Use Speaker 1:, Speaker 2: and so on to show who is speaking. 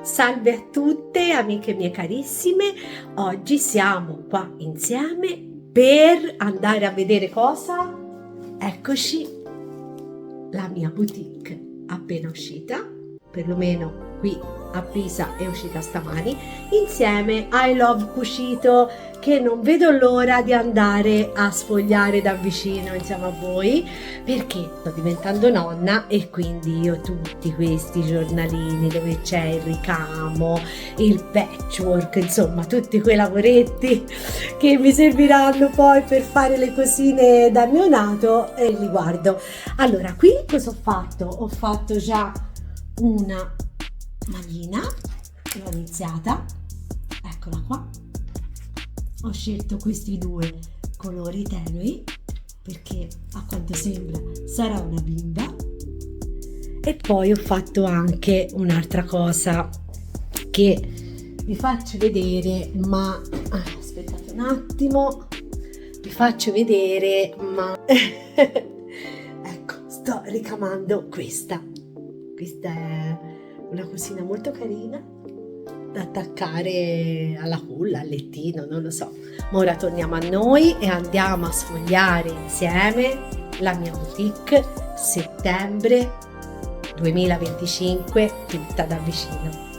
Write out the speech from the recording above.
Speaker 1: Salve a tutte, amiche mie carissime. Oggi siamo qua insieme per andare a vedere cosa? Eccoci, la mia boutique appena uscita, perlomeno qui a Pisa è uscita stamani, insieme a I Love Cuscito, che non vedo l'ora di andare a sfogliare da vicino insieme a voi, perché sto diventando nonna e quindi io tutti questi giornalini dove c'è il ricamo, il patchwork, insomma tutti quei lavoretti che mi serviranno poi per fare le cosine da neonato e li guardo. Allora, qui cosa ho fatto? Ho fatto già una maglina, l'ho iniziata, eccola qua. Ho scelto questi due colori tenui perché a quanto sembra sarà una bimba. E poi ho fatto anche un'altra cosa che vi faccio vedere, ma aspettate un attimo, vi faccio vedere, ma ecco, sto ricamando questa è una cosina molto carina da attaccare alla culla, al lettino, non lo so. Ma ora torniamo a noi e andiamo a sfogliare insieme la mia boutique settembre 2025 tutta da vicino.